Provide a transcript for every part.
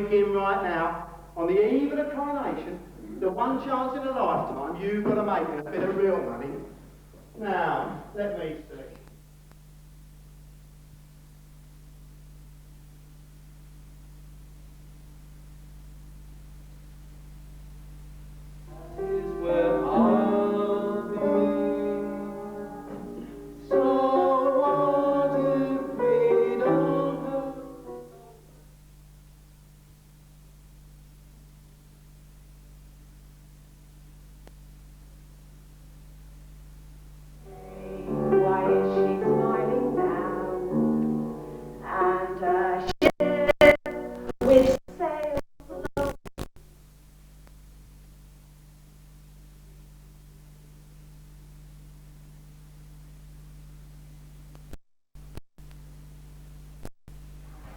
begin right now. On the eve of the coronation, the one chance in a lifetime, you've got to make it a bit of real money. Now, let me see.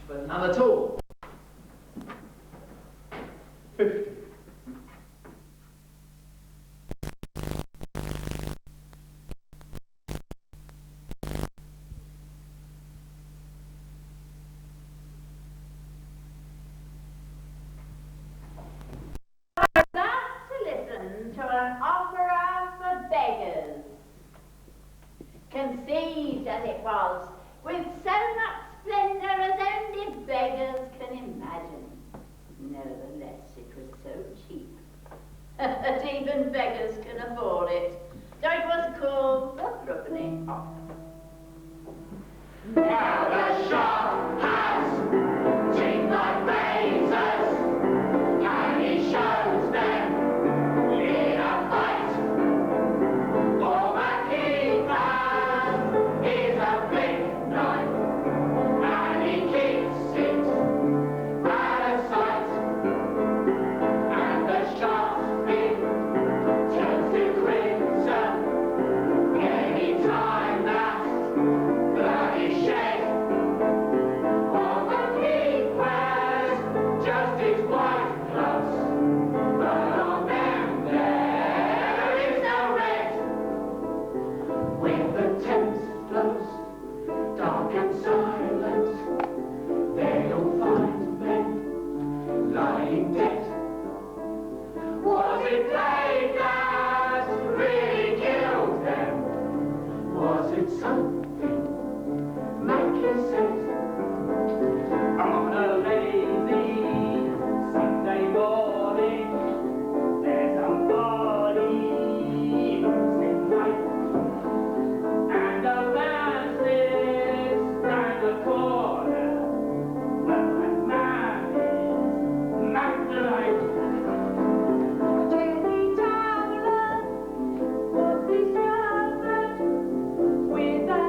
But none at all. 50. To an opera for beggars, conceived as it was with so much splendour as only beggars can imagine. Nevertheless, it was so cheap that even beggars can afford it. So it was called the Threepenny opera. Now the shop has teeth like razors, and he shows them in a fight. For McKeever is a big knife, and he keeps it out of sight. And the sharp's fin turns to crimson any time that bloody shed on the keeper's just his white gloves, but on them there is no red. With the Thames flows dark and silent, they'll find men lying dead. Was it plague that really killed them? Was it something Mackie said? On a lazy Sunday morning, there's a body who's in light, and a man sits round the corner. Well, that man is Magdalene. Jenny Towler was discovered with a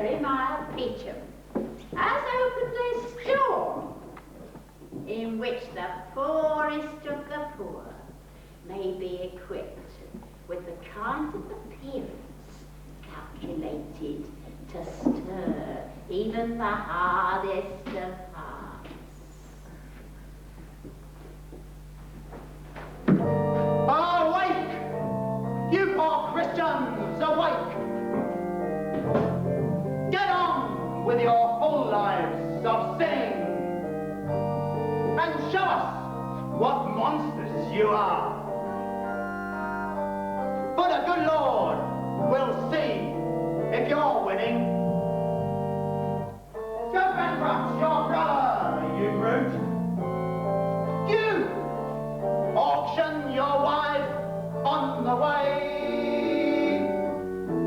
Jeremiah Peacham has opened a store in which the poorest of the poor may be equipped with the kind of appearance calculated to stir even the hardest of hearts. Awake! You poor Christians, awake! Get on with your full lives of sinning and show us what monsters you are. For the good Lord will see if you're winning. Go bankrupt your brother, you brute. You auction your wife on the way.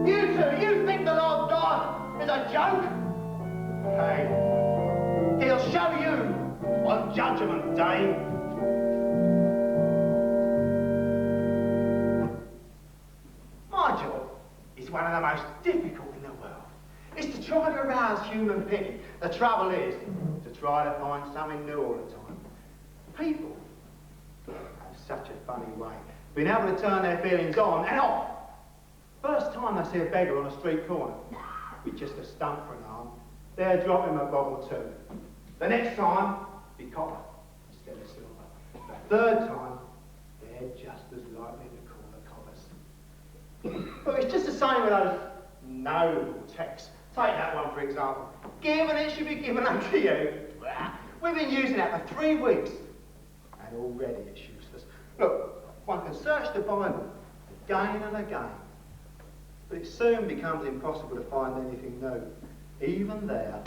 You two, you think the Lord God is a joke? Hey, he'll show you on Judgment Day. My job is one of the most difficult in the world. It's to try to arouse human pity. The trouble is to try to find something new all the time. People have such a funny way of being able to turn their feelings on and off. First time they see a beggar on a street corner with just a stump for an arm, they'll drop him a bob or two. The next time, be copper instead of silver. The third time, they're just as likely to call the coppers. But it's just the same with those noble texts. Take that one, for example. Given it should be given unto you. We've been using that for 3 weeks, and already it's useless. Look, one can search the Bible again and again, but it soon becomes impossible to find anything new, even there.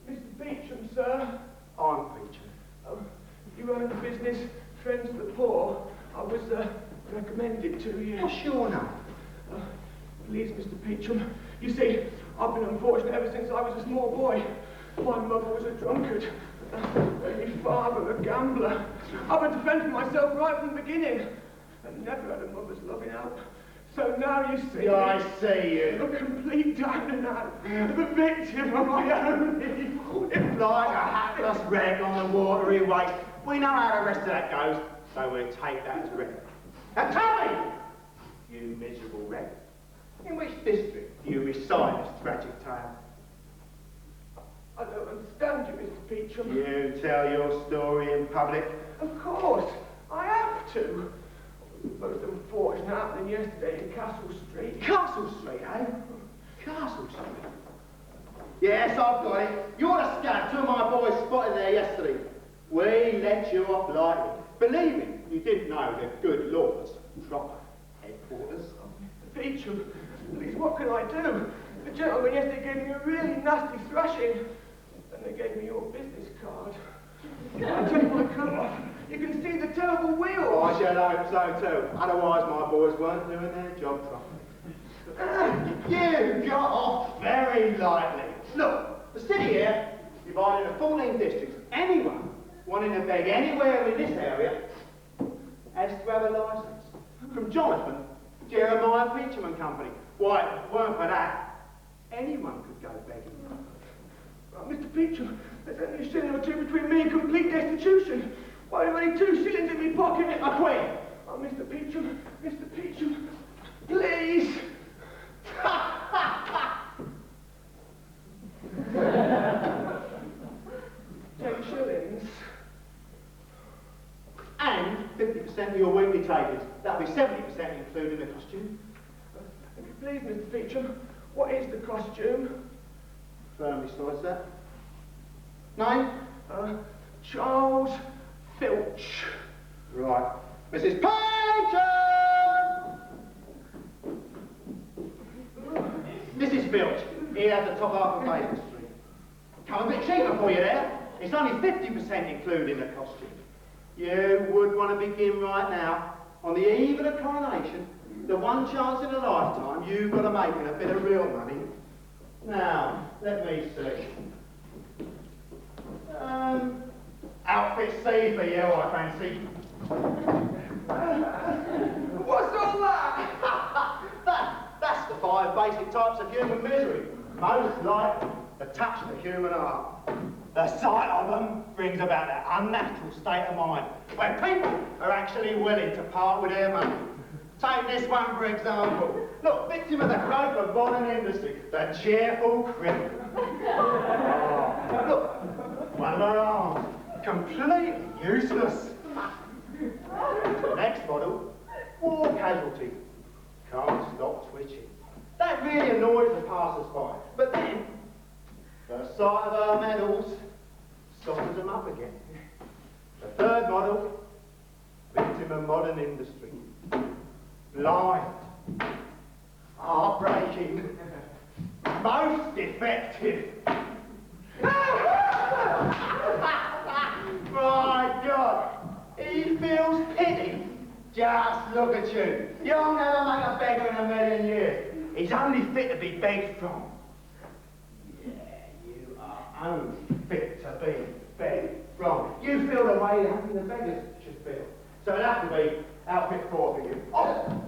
Mr. Peacham, sir. I'm Peacham. You own the business Friends of the Poor. I was recommended to you. What's your name? Please, Mr. Peacham. You see, I've been unfortunate ever since I was a small boy. My mother was a drunkard, and my father a gambler. I've had to fend for myself right from the beginning, and never had a mother's loving help. So now you see, I see you. A complete down and out, the victim of my own evil. Like a hapless wreck on the watery waste. We know how the rest of that goes, so we'll take that as wreck. Now tell me, you miserable wreck, in which district do you recite this tragic tale? I don't understand you, Mr. Peacham. You tell your story in public? Of course, I have to. Most unfortunate happening yesterday in Castle Street. Castle Street, eh? Castle Street. Yes, I've got it. You're the scab. 2 of my boys spotted there yesterday. We let you off lightly, believing you didn't know the good Lord's proper headquarters. Mr. Peacham, please, what can I do? The gentleman yesterday gave me a really nasty thrashing, and they gave me your business card. I take my coat off. You can see the terrible wheels. Oh, I should hope so too. Otherwise, my boys weren't doing their job properly. You got off very lightly. Look, the city here is divided into 14 districts. Anyone wanting to beg anywhere in this area has to have a licence. From Jonathan, Jeremiah Peacham and Company. Why, if it weren't for that, anyone could go begging. Mr. Peacham, there's only a shilling or two between me and complete destitution. Why, I've only 2 shillings in my pocket. A quid. Oh, Mr. Peacham, please. 10 shillings. And 50% of your weekly takers. That'll be 70% including the costume. If you please, Mr. Peacham, what is the costume? Firm besides that. Name? Charles Filch. Right. Mrs. Peacham! Mrs. Filch, here at the top half of Baker Street. Come a bit cheaper for you there. It's only 50% including the costume. You would want to begin right now. On the eve of the coronation, the one chance in a lifetime you've got to make it a bit of real money. Now, let me see. Outfit C for you, I fancy. What's all that? That's the 5 basic types of human misery. Most like the touch of the human heart. The sight of them brings about that unnatural state of mind where people are actually willing to part with their money. Take this one for example. Look, victim of the growth of modern industry, the cheerful criminal. Oh, look, one of her arms, completely useless. Next model, war casualty. Can't stop twitching. That really annoys the passers-by. But then, the sight of her medals softens them up again. The third model, victim of modern industry. Blind, heartbreaking, most effective. My God, he feels pity. Just look at you. You'll never make a beggar in a million years. He's only fit to be begged from. Yeah, you are only fit to be begged from. You feel the way the beggars should feel. So it'll have to be outfit 4 for you. Oh.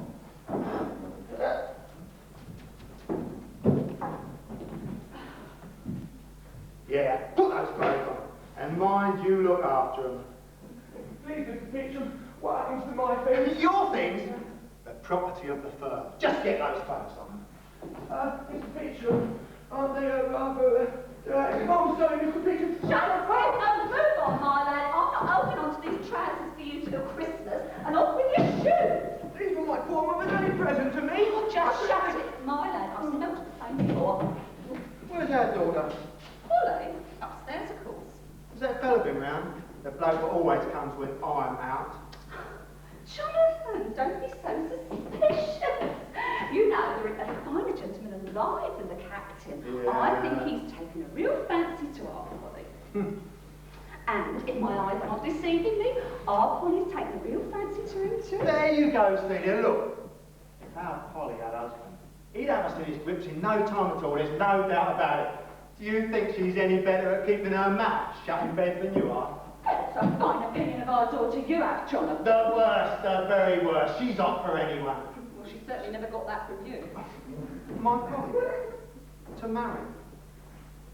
Yeah, put those clothes on. And mind you look after them. Please, Mr. Peacham, what happens to my things? Your things, the property of the firm. Just get those clothes on. Mr. Peacham, aren't they rather... oh, sorry, Mr. Peacham. Shut up, and move on, my lad. I'm not holding on to these trousers for you till Christmas, and off with your shoes. These were my poor mother's only present to me. Oh, just shut it, my lad. I've smelt the same before. Where's our daughter? Polly, upstairs, of course. Has that fella been round? The bloke that always comes when I'm out. Jonathan, don't be so suspicious. You know, there is a finer gentleman alive than the captain. Yeah. I think he's taken a real fancy to our Polly. And if my eyes aren't deceiving me, our Polly's taken a real fancy to him too. There you go, Celia, look. If our Polly had a husband, he'd have us in his grips in no time at all, there's no doubt about it. Do you think she's any better at keeping her mouth shut in bed than you are? That's a fine opinion of our daughter you have, Jonathan. The worst, the very worst. She's up for anyone. Well, she certainly never got that from you. My Polly? To marry?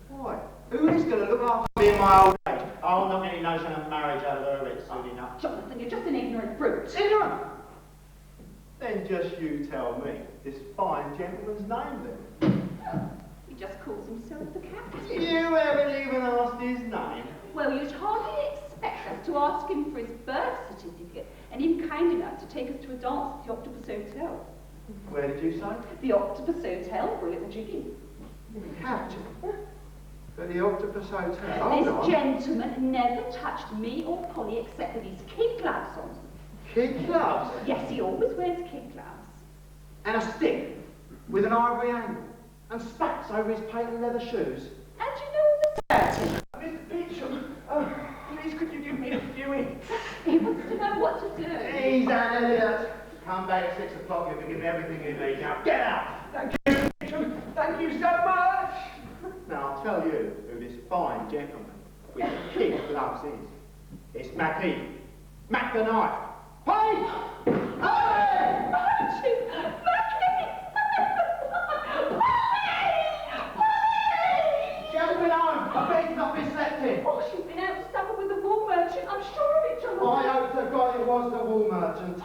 Why? Who is going to look after me in my old age? I'll not get any notion of marriage out of her head soon enough. Jonathan, you're just an ignorant brute. Ignorant? Then just you tell me this fine gentleman's name then. He just calls himself the captain. You haven't even asked his name. Well, you'd hardly expect us to ask him for his birth certificate, and him kind enough to take us to a dance at the Octopus Hotel. Where did you say? The Octopus Hotel, for a little jiggy. Captain? At the Octopus Hotel? Hold This on. gentleman never touched me or Polly except with his kid gloves on. Kid gloves? Yes, he always wears kid gloves. And a stick with an ivory handle. And spats over his patent leather shoes. And you know the dirty. Mr. Peacham, please could you give me a few hints? He wants to know what to do. He's an idiot. Come back at 6 o'clock, you'll be given everything you need. Now get out! Thank you, Mr. Peacham. Thank you so much. Now I'll tell you who this fine gentleman with the kid gloves is. It's Mackie. Mac the knife. Hey! Hey! Archie! Mackie! She hasn't been home. I bet he's not been slept in. Oh, she's been out to supper with the wool merchant. I'm sure of it, Jonathan. I hope to God it was the wool merchant.